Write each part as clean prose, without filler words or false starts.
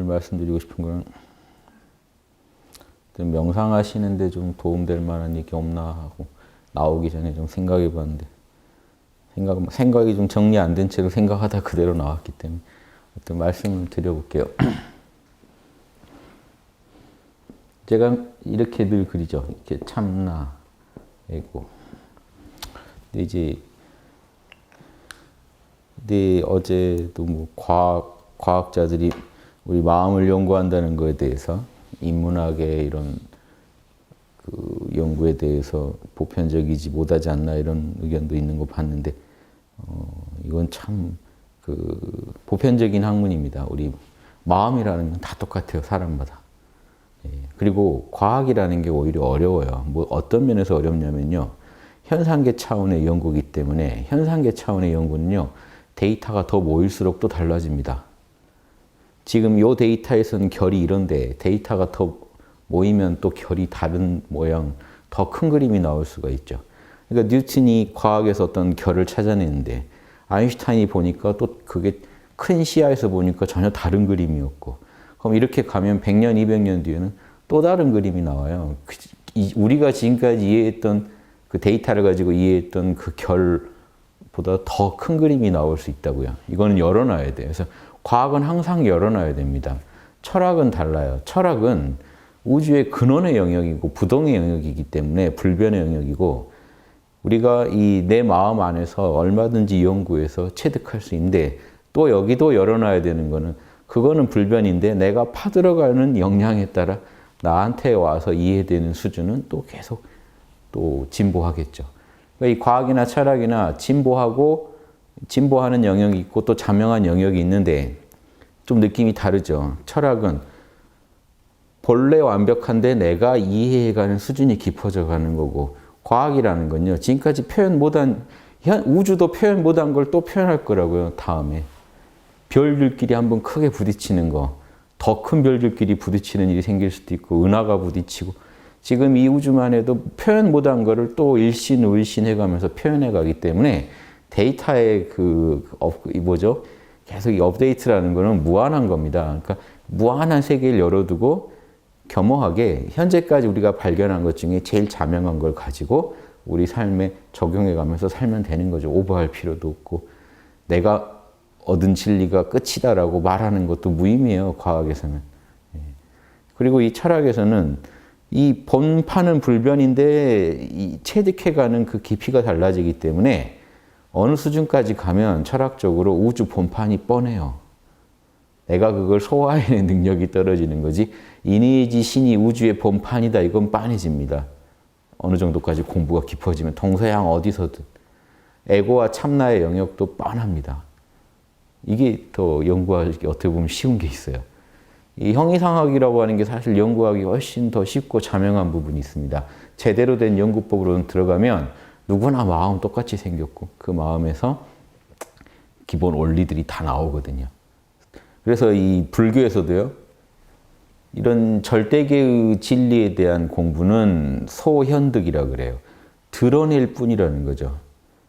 말씀드리고 싶은 거는 명상하시는데 좀 도움될 만한 얘기 없나 하고 나오기 전에 좀 생각해 봤는데 생각이 좀 정리 안 된 채로 생각하다 그대로 나왔기 때문에 어떤 말씀을 드려볼게요. 제가 이렇게 늘 그리죠. 이렇게 참나, 애고. 근데 이제 어제도 뭐 과학자들이 우리 마음을 연구한다는 거에 대해서 인문학의 이런 그 연구에 대해서 보편적이지 못하지 않나 이런 의견도 있는 거 봤는데 이건 참 그 보편적인 학문입니다. 우리 마음이라는 건 다 똑같아요. 사람마다. 예. 그리고 과학이라는 게 오히려 어려워요. 뭐 어떤 면에서 어렵냐면요. 현상계 차원의 연구이기 때문에 현상계 차원의 연구는요. 데이터가 더 모일수록 또 달라집니다. 지금 이 데이터에서는 결이 이런데 데이터가 더 모이면 또 결이 다른 모양, 더 큰 그림이 나올 수가 있죠. 그러니까 뉴턴이 과학에서 어떤 결을 찾아내는데 아인슈타인이 보니까 또 그게 큰 시야에서 보니까 전혀 다른 그림이었고 그럼 이렇게 가면 100년, 200년 뒤에는 또 다른 그림이 나와요. 우리가 지금까지 이해했던 그 데이터를 가지고 이해했던 그 결보다 더 큰 그림이 나올 수 있다고요. 이거는 열어놔야 돼요. 그래서 과학은 항상 열어놔야 됩니다. 철학은 달라요. 철학은 우주의 근원의 영역이고 부동의 영역이기 때문에 불변의 영역이고 우리가 이 내 마음 안에서 얼마든지 연구해서 체득할 수 있는데 또 여기도 열어놔야 되는 거는 그거는 불변인데 내가 파들어가는 역량에 따라 나한테 와서 이해되는 수준은 또 계속 또 진보하겠죠. 그러니까 이 과학이나 철학이나 진보하는 영역이 있고 또 자명한 영역이 있는데 좀 느낌이 다르죠. 철학은 본래 완벽한데 내가 이해해가는 수준이 깊어져 가는 거고 과학이라는 건요. 지금까지 표현 못한 우주도 표현 못한 걸 또 표현할 거라고요. 다음에. 별들끼리 한번 크게 부딪히는 거. 더 큰 별들끼리 부딪히는 일이 생길 수도 있고 은하가 부딪히고 지금 이 우주만 해도 표현 못한 거를 또 일신, 울신 해가면서 표현해 가기 때문에 데이터의 계속 이 업데이트라는 거는 무한한 겁니다. 그러니까 무한한 세계를 열어두고 겸허하게 현재까지 우리가 발견한 것 중에 제일 자명한 걸 가지고 우리 삶에 적용해 가면서 살면 되는 거죠. 오버할 필요도 없고 내가 얻은 진리가 끝이다라고 말하는 것도 무의미해요. 과학에서는. 그리고 이 철학에서는 이 본판은 불변인데 이 체득해가는 그 깊이가 달라지기 때문에 어느 수준까지 가면 철학적으로 우주 본판이 뻔해요. 내가 그걸 소화해내는 능력이 떨어지는 거지 인이지 신이 우주의 본판이다 이건 빤해집니다. 어느 정도까지 공부가 깊어지면 동서양 어디서든 에고와 참나의 영역도 뻔합니다. 이게 더 연구하기 어떻게 보면 쉬운 게 있어요. 이 형이상학이라고 하는 게 사실 연구하기 훨씬 더 쉽고 자명한 부분이 있습니다. 제대로 된 연구법으로 들어가면 누구나 마음 똑같이 생겼고 그 마음에서 기본 원리들이 다 나오거든요. 그래서 이 불교에서도요. 이런 절대계의 진리에 대한 공부는 소현득이라 그래요. 드러낼 뿐이라는 거죠.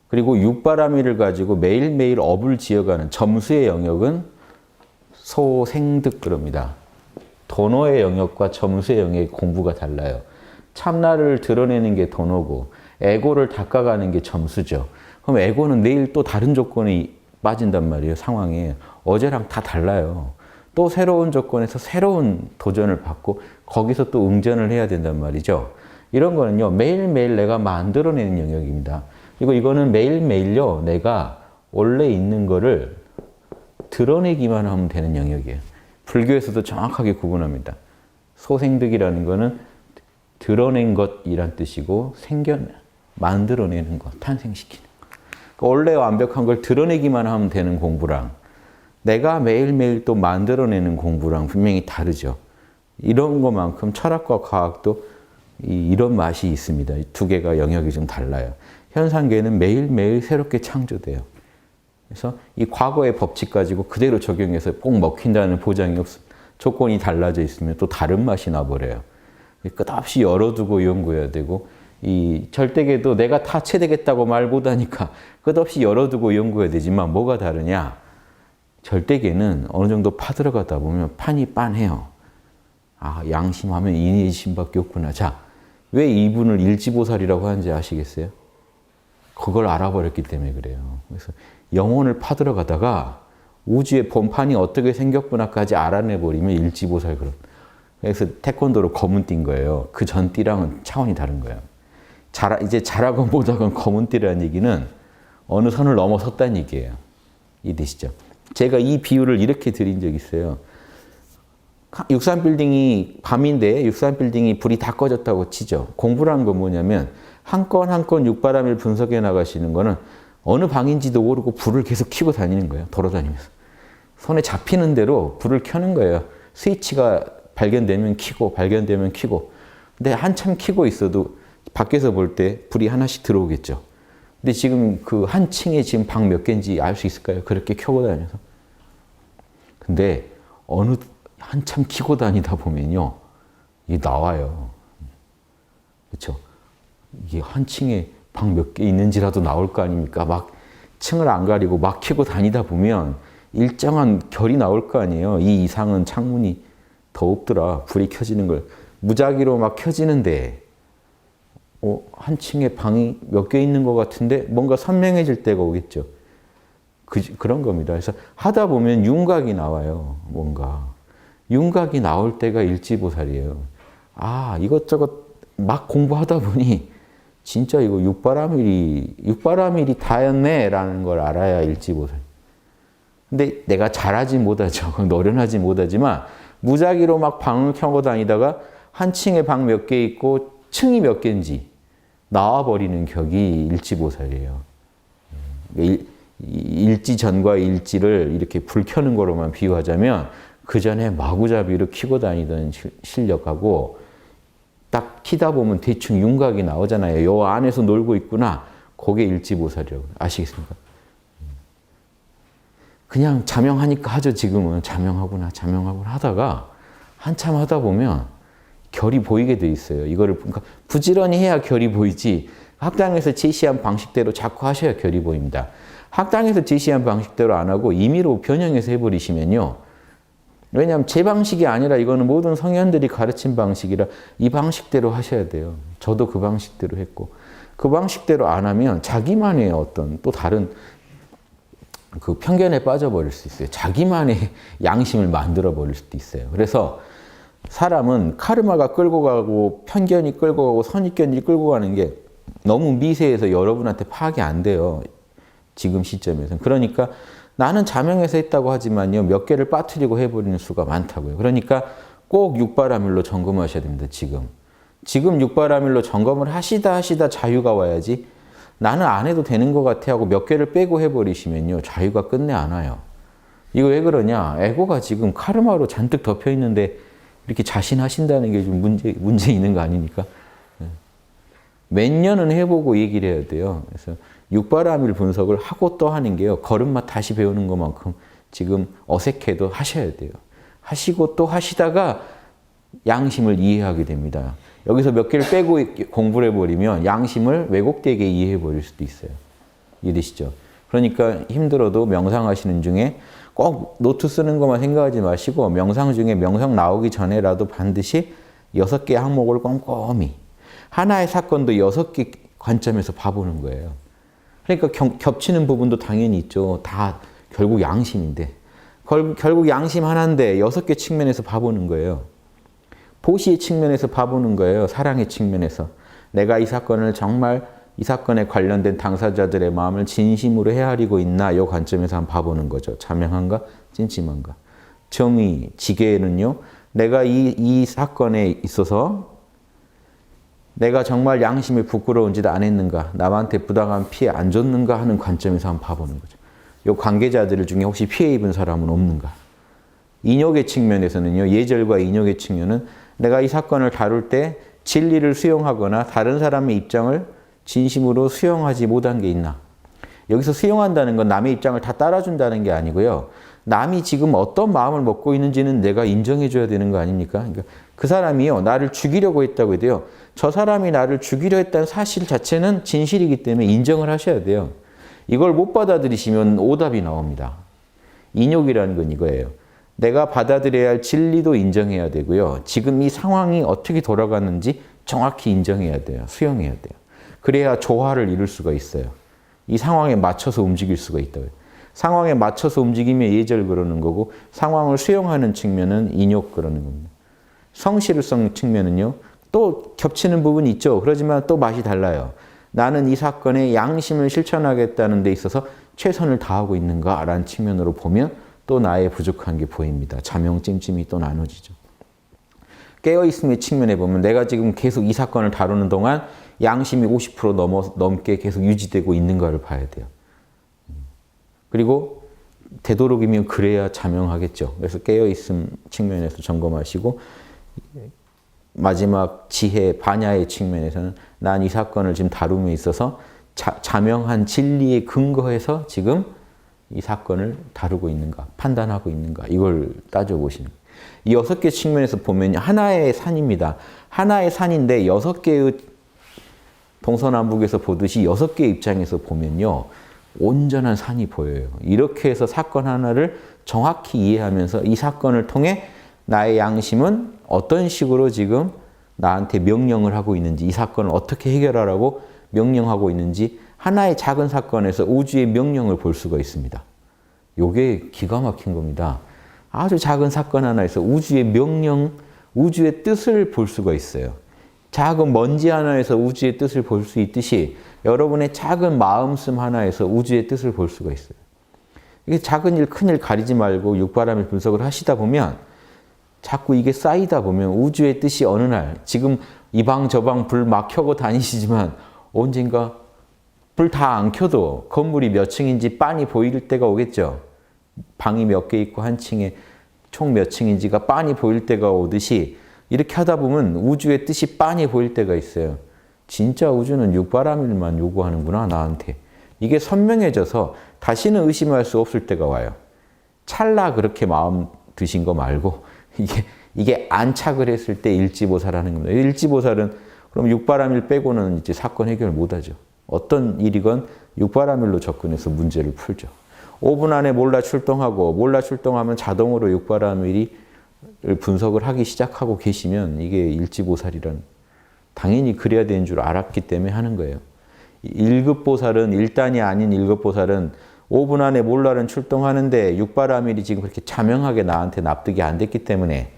그리고 육바라밀을 가지고 매일매일 업을 지어가는 점수의 영역은 소생득 그럽니다. 도노의 영역과 점수의 영역의 공부가 달라요. 참나를 드러내는 게 도노고 에고를 닦아가는 게 점수죠. 그럼 에고는 내일 또 다른 조건이 빠진단 말이에요. 상황에. 어제랑 다 달라요. 또 새로운 조건에서 새로운 도전을 받고 거기서 또 응전을 해야 된단 말이죠. 이런 거는요. 매일매일 내가 만들어내는 영역입니다. 그리고 이거는 매일매일요. 내가 원래 있는 거를 드러내기만 하면 되는 영역이에요. 불교에서도 정확하게 구분합니다. 소생득이라는 거는 드러낸 것이란 뜻이고 만들어내는 것, 탄생시키는 것. 그러니까 원래 완벽한 걸 드러내기만 하면 되는 공부랑 내가 매일매일 또 만들어내는 공부랑 분명히 다르죠. 이런 것만큼 철학과 과학도 이런 맛이 있습니다. 두 개가 영역이 좀 달라요. 현상계는 매일매일 새롭게 창조돼요. 그래서 이 과거의 법칙 가지고 그대로 적용해서 꼭 먹힌다는 보장이 없습니다. 조건이 달라져 있으면 또 다른 맛이 나버려요. 끝없이 열어두고 연구해야 되고 이 절대계도 내가 다 체되겠다고 말 못하니까 끝없이 열어두고 연구해야 되지만 뭐가 다르냐? 절대계는 어느 정도 파들어가다 보면 판이 빤해요. 아, 양심하면 인의심밖에 없구나. 자, 왜 이분을 일지보살이라고 하는지 아시겠어요? 그걸 알아버렸기 때문에 그래요. 그래서 영혼을 파들어가다가 우주의 본판이 어떻게 생겼구나까지 알아내버리면 일지보살 그런. 그래서 태권도로 검은 띠인 거예요. 그 전 띠랑은 차원이 다른 거예요. 이제 잘하건 못하건 검은 띠라는 얘기는 어느 선을 넘어섰다는 얘기예요. 이해되시죠? 제가 이 비유를 이렇게 드린 적이 있어요. 63빌딩이 밤인데 63빌딩이 불이 다 꺼졌다고 치죠. 공부라는 건 뭐냐면 한 건 한 건 육바람일 분석해 나가시는 거는 어느 방인지도 모르고 불을 계속 켜고 다니는 거예요. 돌아다니면서. 손에 잡히는 대로 불을 켜는 거예요. 스위치가 발견되면 켜고 발견되면 켜고. 근데 한참 켜고 있어도 밖에서 볼 때 불이 하나씩 들어오겠죠. 근데 지금 그 한 층에 지금 방 몇 개인지 알 수 있을까요? 그렇게 켜고 다녀서. 근데 어느 한참 켜고 다니다 보면요. 이게 나와요. 그렇죠? 이게 한 층에 방 몇 개 있는지라도 나올 거 아닙니까? 막 층을 안 가리고 막 켜고 다니다 보면 일정한 결이 나올 거 아니에요. 이 이상은 창문이 더 없더라. 불이 켜지는 걸. 무작위로 막 켜지는데 한 층에 방이 몇 개 있는 것 같은데 뭔가 선명해질 때가 오겠죠. 그런 겁니다. 그래서 하다 보면 윤곽이 나와요. 뭔가. 윤곽이 나올 때가 일지보살이에요. 아, 이것저것 막 공부하다 보니 진짜 이거 육바라밀이 다였네 라는 걸 알아야 일지보살. 근데 내가 잘하지 못하죠. 노련하지 못하지만 무작위로 막 방을 켜고 다니다가 한 층에 방 몇 개 있고 층이 몇 개인지 나와버리는 격이 일지보살이에요. 일지전과 일지를 이렇게 불 켜는 거로만 비유하자면 그 전에 마구잡이로 켜고 다니던 실력하고 딱 키다 보면 대충 윤곽이 나오잖아요. 요 안에서 놀고 있구나. 그게 일지보살이라고. 아시겠습니까? 그냥 자명하니까 하죠. 지금은 자명하구나 하다가 한참 하다 보면 결이 보이게 돼 있어요. 이거를 그러니까 부지런히 해야 결이 보이지. 학당에서 제시한 방식대로 자꾸 하셔야 결이 보입니다. 학당에서 제시한 방식대로 안 하고 임의로 변형해서 해버리시면요. 왜냐하면 제 방식이 아니라 이거는 모든 성현들이 가르친 방식이라 이 방식대로 하셔야 돼요. 저도 그 방식대로 했고 그 방식대로 안 하면 자기만의 어떤 또 다른 그 편견에 빠져버릴 수 있어요. 자기만의 양심을 만들어 버릴 수도 있어요. 그래서 사람은 카르마가 끌고 가고 편견이 끌고 가고 선입견이 끌고 가는 게 너무 미세해서 여러분한테 파악이 안 돼요. 지금 시점에서는. 그러니까 나는 자명해서 했다고 하지만요. 몇 개를 빠뜨리고 해버리는 수가 많다고요. 그러니까 꼭 육바라밀로 점검하셔야 됩니다. 지금 육바라밀로 점검을 하시다 자유가 와야지 나는 안 해도 되는 것 같아 하고 몇 개를 빼고 해버리시면요. 자유가 끝내 안 와요. 이거 왜 그러냐. 에고가 지금 카르마로 잔뜩 덮여 있는데 이렇게 자신하신다는 게 좀 문제 있는 거 아닙니까? 몇 년은 해보고 얘기를 해야 돼요. 그래서 육바라밀 분석을 하고 또 하는 게요. 걸음마 다시 배우는 것만큼 지금 어색해도 하셔야 돼요. 하시고 또 하시다가 양심을 이해하게 됩니다. 여기서 몇 개를 빼고 공부를 해버리면 양심을 왜곡되게 이해해버릴 수도 있어요. 이해되시죠? 그러니까 힘들어도 명상하시는 중에 꼭 노트 쓰는 것만 생각하지 마시고 명상 중에 명상 나오기 전에라도 반드시 6개 항목을 꼼꼼히 하나의 사건도 6개 관점에서 봐보는 거예요. 그러니까 겹치는 부분도 당연히 있죠. 다 결국 양심인데 결국 양심 하나인데 6개 측면에서 봐보는 거예요. 보시의 측면에서 봐보는 거예요. 사랑의 측면에서. 내가 이 사건을 정말 이 사건에 관련된 당사자들의 마음을 진심으로 헤아리고 있나 이 관점에서 한번 봐보는 거죠. 자명한가 찜찜한가. 정의, 지계는요. 내가 이 사건에 있어서 내가 정말 양심이 부끄러운 짓 안 했는가, 남한테 부당한 피해 안 줬는가 하는 관점에서 한번 봐보는 거죠. 이 관계자들 중에 혹시 피해 입은 사람은 없는가. 인욕의 측면에서는요. 예절과 인욕의 측면은 내가 이 사건을 다룰 때 진리를 수용하거나 다른 사람의 입장을 진심으로 수용하지 못한 게 있나. 여기서 수용한다는 건 남의 입장을 다 따라준다는 게 아니고요. 남이 지금 어떤 마음을 먹고 있는지는 내가 인정해줘야 되는 거 아닙니까? 그러니까 그 사람이요. 나를 죽이려고 했다고 해도요. 저 사람이 나를 죽이려 했다는 사실 자체는 진실이기 때문에 인정을 하셔야 돼요. 이걸 못 받아들이시면 오답이 나옵니다. 인욕이라는 건 이거예요. 내가 받아들여야 할 진리도 인정해야 되고요. 지금 이 상황이 어떻게 돌아가는지 정확히 인정해야 돼요. 수용해야 돼요. 그래야 조화를 이룰 수가 있어요. 이 상황에 맞춰서 움직일 수가 있다고요. 상황에 맞춰서 움직이면 예절 그러는 거고 상황을 수용하는 측면은 인욕 그러는 겁니다. 성실성 측면은요. 또 겹치는 부분이 있죠. 그렇지만 또 맛이 달라요. 나는 이 사건의 양심을 실천하겠다는 데 있어서 최선을 다하고 있는가라는 측면으로 보면 또 나의 부족한 게 보입니다. 자명 찜찜이 또 나눠지죠. 깨어있음의 측면에 보면 내가 지금 계속 이 사건을 다루는 동안 양심이 50% 넘게 계속 유지되고 있는가를 봐야 돼요. 그리고 되도록이면 그래야 자명하겠죠. 그래서 깨어있음 측면에서 점검하시고 마지막 지혜, 반야의 측면에서는 난 이 사건을 지금 다룸에 있어서 자명한 진리에 근거해서 지금 이 사건을 다루고 있는가, 판단하고 있는가 이걸 따져보시는 거예요. 이 6개 측면에서 보면 하나의 산입니다. 하나의 산인데 6개의 동서남북에서 보듯이 6개의 입장에서 보면요. 온전한 산이 보여요. 이렇게 해서 사건 하나를 정확히 이해하면서 이 사건을 통해 나의 양심은 어떤 식으로 지금 나한테 명령을 하고 있는지, 이 사건을 어떻게 해결하라고 명령하고 있는지 하나의 작은 사건에서 우주의 명령을 볼 수가 있습니다. 이게 기가 막힌 겁니다. 아주 작은 사건 하나에서 우주의 명령, 우주의 뜻을 볼 수가 있어요. 작은 먼지 하나에서 우주의 뜻을 볼 수 있듯이 여러분의 작은 마음씀 하나에서 우주의 뜻을 볼 수가 있어요. 이게 작은 일, 큰 일 가리지 말고 육바람일 분석을 하시다 보면 자꾸 이게 쌓이다 보면 우주의 뜻이 어느 날 지금 이 방 저 방 불 막 켜고 다니시지만 언젠가 불 다 안 켜도 건물이 몇 층인지 빤히 보일 때가 오겠죠. 방이 몇 개 있고 한 층에 총 몇 층인지가 빤히 보일 때가 오듯이 이렇게 하다 보면 우주의 뜻이 빤히 보일 때가 있어요. 진짜 우주는 육바라밀만 요구하는구나 나한테. 이게 선명해져서 다시는 의심할 수 없을 때가 와요. 찰나 그렇게 마음 드신 거 말고 이게 안착을 했을 때 일지보살하는 겁니다. 일지보살은 그럼 육바라밀 빼고는 이제 사건 해결 못하죠. 어떤 일이건 육바라밀로 접근해서 문제를 풀죠. 5분 안에 몰라 출동하고 몰라 출동하면 자동으로 육바라밀이 분석을 하기 시작하고 계시면 이게 일지보살이란 당연히 그래야 되는 줄 알았기 때문에 하는 거예요. 1급보살은 1단이 아닌 1급보살은 5분 안에 몰라는 출동하는데 육바라밀이 지금 그렇게 자명하게 나한테 납득이 안 됐기 때문에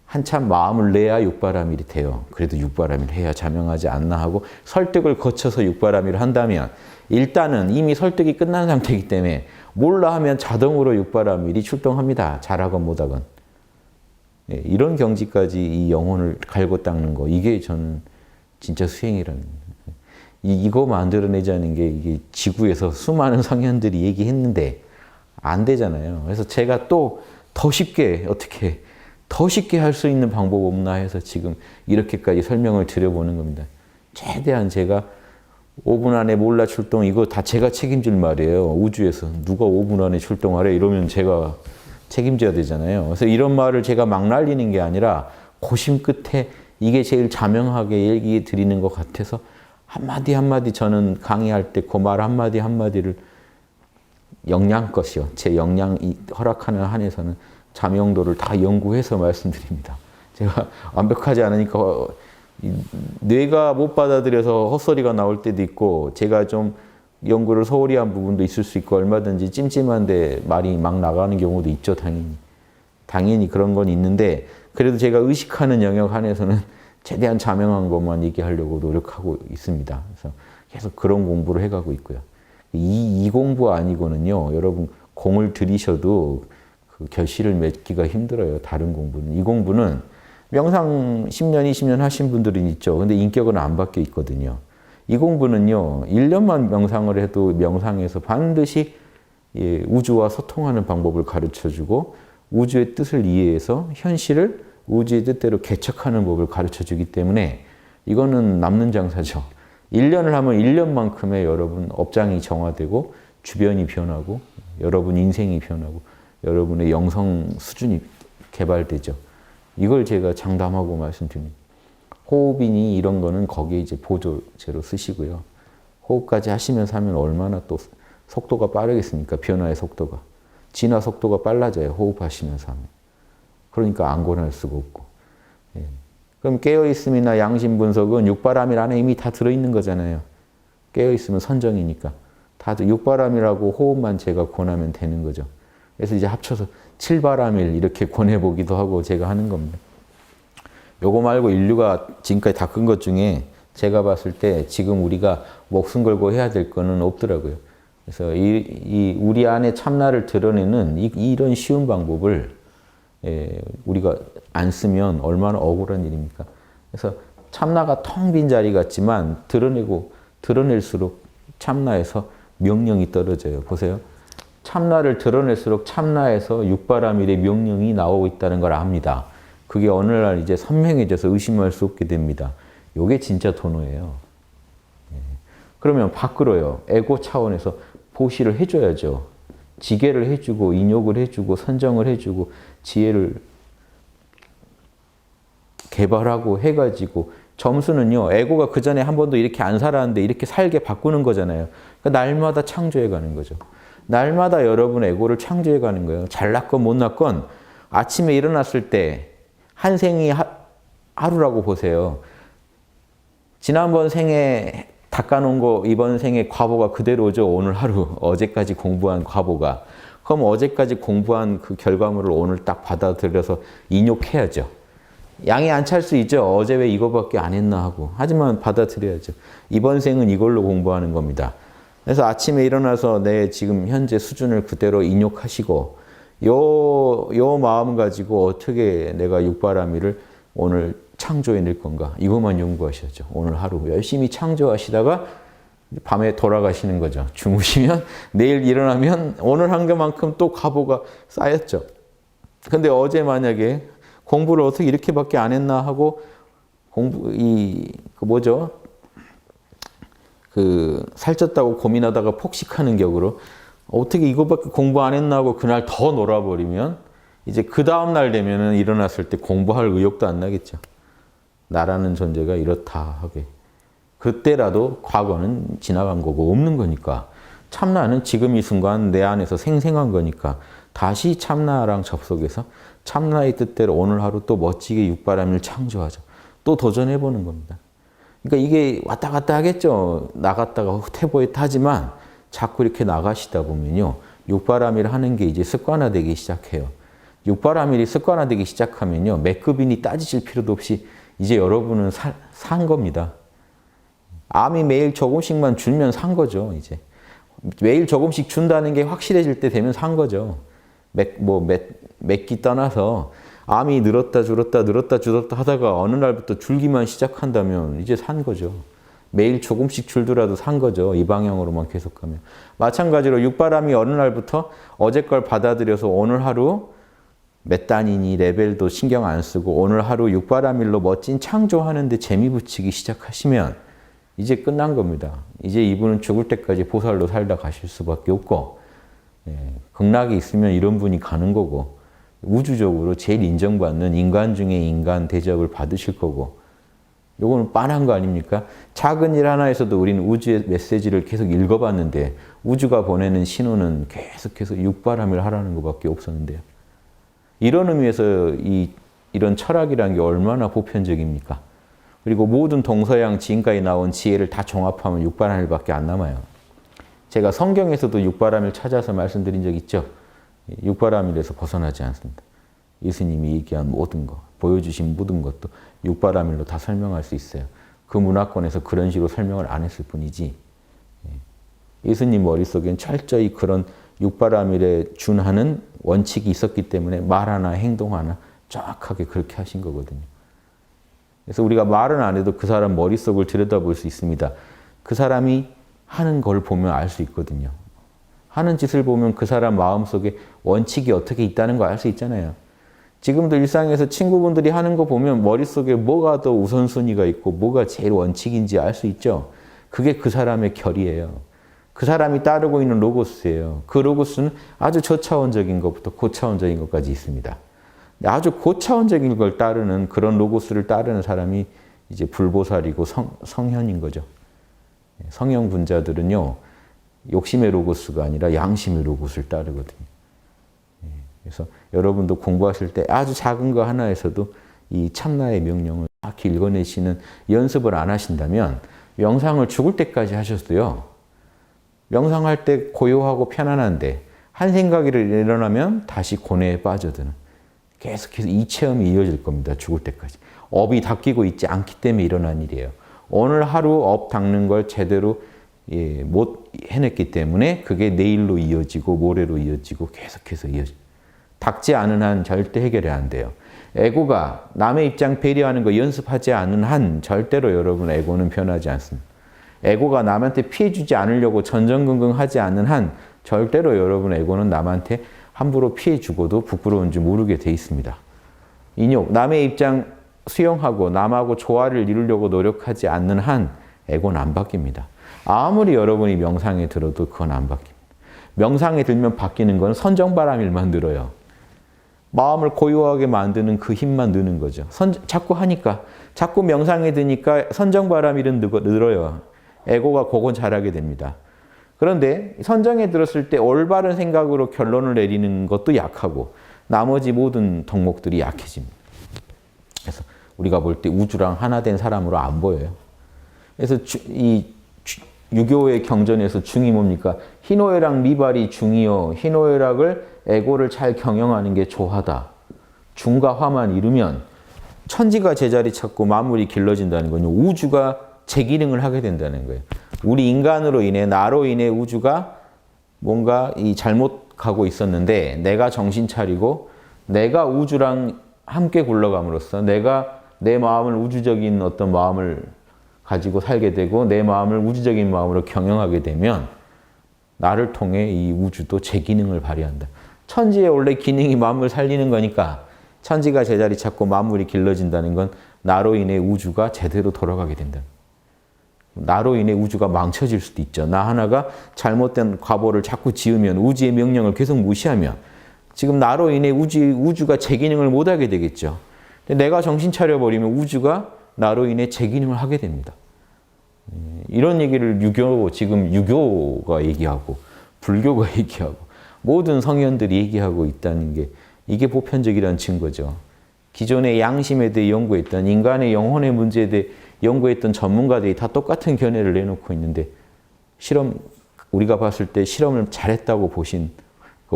한참 마음을 내야 육바라밀이 돼요. 그래도 육바라밀 해야 자명하지 않나 하고 설득을 거쳐서 육바라밀을 한다면 일단은 이미 설득이 끝난 상태이기 때문에 몰라 하면 자동으로 육바라밀이 출동합니다. 잘하건 못하건. 예, 이런 경지까지 이 영혼을 갈고 닦는 거 이게 저는 진짜 수행이라는 거예요. 이거 만들어내자는 게 이게 지구에서 수많은 성현들이 얘기했는데 안 되잖아요. 그래서 제가 또 더 쉽게 어떻게 더 쉽게 할 수 있는 방법 없나 해서 지금 이렇게까지 설명을 드려보는 겁니다. 최대한 제가 5분 안에 몰라 출동 이거 다 제가 책임질 말이에요. 우주에서 누가 5분 안에 출동하래 이러면 제가 책임져야 되잖아요. 그래서 이런 말을 제가 막 날리는 게 아니라 고심 끝에 이게 제일 자명하게 얘기해 드리는 것 같아서 한마디 한마디 저는 강의할 때 그 말 한마디 한마디를 역량껏이요. 제 역량이 허락하는 한에서는 자명도를 다 연구해서 말씀드립니다. 제가 완벽하지 않으니까 뇌가 못 받아들여서 헛소리가 나올 때도 있고 제가 좀 연구를 소홀히 한 부분도 있을 수 있고 얼마든지 찜찜한데 말이 막 나가는 경우도 있죠. 당연히 그런 건 있는데 그래도 제가 의식하는 영역 안에서는 최대한 자명한 것만 얘기하려고 노력하고 있습니다. 그래서 계속 그런 공부를 해가고 있고요. 이 공부 아니고는요. 여러분 공을 들이셔도 그 결실을 맺기가 힘들어요. 다른 공부는. 이 공부는 명상 10년, 20년 하신 분들은 있죠. 근데 인격은 안 바뀌어 있거든요. 이 공부는요. 1년만 명상을 해도 명상에서 반드시 우주와 소통하는 방법을 가르쳐주고 우주의 뜻을 이해해서 현실을 우주의 뜻대로 개척하는 법을 가르쳐주기 때문에 이거는 남는 장사죠. 1년을 하면 1년만큼의 여러분 업장이 정화되고 주변이 변하고 여러분 인생이 변하고 여러분의 영성 수준이 개발되죠. 이걸 제가 장담하고 말씀드립니다. 호흡이니 이런 거는 거기에 이제 보조제로 쓰시고요. 호흡까지 하시면서 하면 얼마나 또 속도가 빠르겠습니까? 변화의 속도가. 진화 속도가 빨라져요. 호흡하시면서 하면. 그러니까 안 권할 수가 없고. 예. 그럼 깨어있음이나 양심 분석은 육바람일 안에 이미 다 들어있는 거잖아요. 깨어있으면 선정이니까. 다들 육바람이라고 호흡만 제가 권하면 되는 거죠. 그래서 이제 합쳐서 칠바람일 이렇게 권해보기도 하고 제가 하는 겁니다. 요거 말고 인류가 지금까지 닦은 것 중에 제가 봤을 때 지금 우리가 목숨 걸고 해야 될 거는 없더라고요. 그래서 우리 안에 참나를 드러내는 이런 쉬운 방법을 우리가 안 쓰면 얼마나 억울한 일입니까? 그래서 참나가 텅 빈 자리 같지만 드러낼수록 참나에서 명령이 떨어져요. 보세요. 참나를 드러낼수록 참나에서 육바라밀의 명령이 나오고 있다는 걸 압니다. 그게 어느 날 이제 선명해져서 의심할 수 없게 됩니다. 이게 진짜 도노예요. 그러면 밖으로요. 에고 차원에서 보시를 해줘야죠. 지게를 해주고 인욕을 해주고 선정을 해주고 지혜를 개발하고 해가지고 점수는요. 에고가 그 전에 한 번도 이렇게 안 살았는데 이렇게 살게 바꾸는 거잖아요. 그러니까 날마다 창조해가는 거죠. 날마다 여러분 에고를 창조해가는 거예요. 잘났건 못났건 아침에 일어났을 때 한 생이 하루라고 보세요. 지난번 생에 닦아놓은 거 이번 생에 과보가 그대로죠. 오늘 하루 어제까지 공부한 과보가. 그럼 어제까지 공부한 그 결과물을 오늘 딱 받아들여서 인욕해야죠. 양이 안 찰 수 있죠. 어제 왜 이거밖에 안 했나 하고. 하지만 받아들여야죠. 이번 생은 이걸로 공부하는 겁니다. 그래서 아침에 일어나서 내 지금 현재 수준을 그대로 인욕하시고 요 마음 가지고 어떻게 내가 육바라밀을 오늘 창조해낼 건가. 이것만 연구하셔야죠. 오늘 하루 열심히 창조하시다가 밤에 돌아가시는 거죠. 주무시면 내일 일어나면 오늘 한 것만큼 또 과보가 쌓였죠. 근데 어제 만약에 공부를 어떻게 이렇게밖에 안 했나 하고 살쪘다고 고민하다가 폭식하는 격으로 어떻게 이거밖에 공부 안 했나 하고 그날 더 놀아버리면 이제 그 다음날 되면은 일어났을 때 공부할 의욕도 안 나겠죠. 나라는 존재가 이렇다 하게. 그때라도 과거는 지나간 거고 없는 거니까. 참나는 지금 이 순간 내 안에서 생생한 거니까 다시 참나랑 접속해서 참나의 뜻대로 오늘 하루 또 멋지게 육바람을 창조하죠. 또 도전해보는 겁니다. 그러니까 이게 왔다 갔다 하겠죠. 나갔다가 태보에 타지만 자꾸 이렇게 나가시다 보면요. 육바라밀 하는 게 이제 습관화되기 시작해요. 육바라밀이 습관화되기 시작하면요. 매급이니 따지실 필요도 없이 이제 여러분은 산 겁니다. 암이 매일 조금씩만 줄면 산 거죠. 이제 매일 조금씩 준다는 게 확실해질 때 되면 산 거죠. 맺기 떠나서 암이 늘었다 줄었다 하다가 어느 날부터 줄기만 시작한다면 이제 산 거죠. 매일 조금씩 줄더라도 산 거죠. 이 방향으로만 계속 가면. 마찬가지로 육바람이 어느 날부터 어제 걸 받아들여서 오늘 하루 몇 단이니 레벨도 신경 안 쓰고 오늘 하루 육바라밀로 멋진 창조하는데 재미 붙이기 시작하시면 이제 끝난 겁니다. 이제 이분은 죽을 때까지 보살로 살다 가실 수밖에 없고 극락이 있으면 이런 분이 가는 거고 우주적으로 제일 인정받는 인간 중에 인간 대접을 받으실 거고 요거는 빤한 거 아닙니까? 작은 일 하나에서도 우리는 우주의 메시지를 계속 읽어봤는데 우주가 보내는 신호는 계속해서 육바람을 하라는 것밖에 없었는데요. 이런 의미에서 이런 철학이라는 게 얼마나 보편적입니까? 그리고 모든 동서양 지금까지 나온 지혜를 다 종합하면 육바람일밖에 안 남아요. 제가 성경에서도 육바람일 찾아서 말씀드린 적 있죠? 육바람일에서 벗어나지 않습니다. 예수님이 얘기한 모든 것, 보여주신 모든 것도 육바라밀로 다 설명할 수 있어요. 그 문화권에서 그런 식으로 설명을 안 했을 뿐이지. 예수님 머릿속엔 철저히 그런 육바라밀에 준하는 원칙이 있었기 때문에 말 하나 행동 하나 정확하게 그렇게 하신 거거든요. 그래서 우리가 말은 안 해도 그 사람 머릿속을 들여다볼 수 있습니다. 그 사람이 하는 걸 보면 알 수 있거든요. 하는 짓을 보면 그 사람 마음속에 원칙이 어떻게 있다는 거 알 수 있잖아요. 지금도 일상에서 친구분들이 하는 거 보면 머릿속에 뭐가 더 우선순위가 있고 뭐가 제일 원칙인지 알 수 있죠. 그게 그 사람의 결이에요. 그 사람이 따르고 있는 로고스예요. 그 로고스는 아주 저차원적인 것부터 고차원적인 것까지 있습니다. 아주 고차원적인 걸 따르는 그런 로고스를 따르는 사람이 이제 불보살이고 성현인 거죠. 성형 분자들은요. 욕심의 로고스가 아니라 양심의 로고스를 따르거든요. 그래서 여러분도 공부하실 때 아주 작은 거 하나에서도 이 참나의 명령을 딱 읽어내시는 연습을 안 하신다면 명상을 죽을 때까지 하셨어요. 명상할 때 고요하고 편안한데 한 생각이 일어나면 다시 고뇌에 빠져드는 계속해서 이 체험이 이어질 겁니다. 죽을 때까지. 업이 닦이고 있지 않기 때문에 일어난 일이에요. 오늘 하루 업 닦는 걸 제대로 못 해냈기 때문에 그게 내일로 이어지고 모레로 이어지고 계속해서 이어지고 닦지 않은 한 절대 해결이 안 돼요. 에고가 남의 입장 배려하는 거 연습하지 않은 한 절대로 여러분 에고는 변하지 않습니다. 에고가 남한테 피해주지 않으려고 전전긍긍하지 않는 한 절대로 여러분 에고는 남한테 함부로 피해주고도 부끄러운 줄 모르게 돼 있습니다. 인욕, 남의 입장 수용하고 남하고 조화를 이루려고 노력하지 않는 한 에고는 안 바뀝니다. 아무리 여러분이 명상에 들어도 그건 안 바뀝니다. 명상에 들면 바뀌는 건 선정바람일만 늘어요. 마음을 고요하게 만드는 그 힘만 느는 거죠. 자꾸 하니까, 자꾸 명상에 드니까 선정바람일은 늘어요. 에고가 그건 잘하게 됩니다. 그런데 선정에 들었을 때 올바른 생각으로 결론을 내리는 것도 약하고 나머지 모든 덕목들이 약해집니다. 그래서 우리가 볼 때 우주랑 하나 된 사람으로 안 보여요. 그래서 유교의 경전에서 중이 뭡니까? 희노애락 미발이 중이요. 희노애락을 에고를 잘 경영하는 게 조화다. 중과 화만 이루면 천지가 제자리 찾고 만물이 길러진다는 건요. 우주가 제 기능을 하게 된다는 거예요. 우리 인간으로 인해 나로 인해 우주가 뭔가 잘못 가고 있었는데 내가 정신 차리고 내가 우주랑 함께 굴러감으로써 내가 내 마음을 우주적인 어떤 마음을 가지고 살게 되고 내 마음을 우주적인 마음으로 경영하게 되면 나를 통해 이 우주도 제 기능을 발휘한다. 천지의 원래 기능이 만물 살리는 거니까 천지가 제자리 찾고 만물이 길러진다는 건 나로 인해 우주가 제대로 돌아가게 된다. 나로 인해 우주가 망쳐질 수도 있죠. 나 하나가 잘못된 과보를 자꾸 지으면 우주의 명령을 계속 무시하면 지금 나로 인해 우주가 제 기능을 못하게 되겠죠. 근데 내가 정신 차려버리면 우주가 나로 인해 제 기능을 하게 됩니다. 이런 얘기를 지금 유교가 얘기하고 불교가 얘기하고 모든 성현들이 얘기하고 있다는 게 이게 보편적이라는 증거죠. 기존의 양심에 대해 연구했던 인간의 영혼의 문제에 대해 연구했던 전문가들이 다 똑같은 견해를 내놓고 있는데 우리가 봤을 때 실험을 잘했다고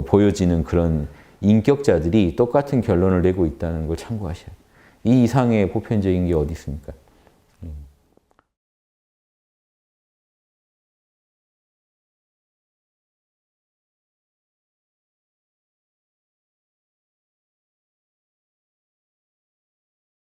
보여지는 그런 인격자들이 똑같은 결론을 내고 있다는 걸 참고하셔야 돼요. 이 이상의 보편적인 게 어디 있습니까?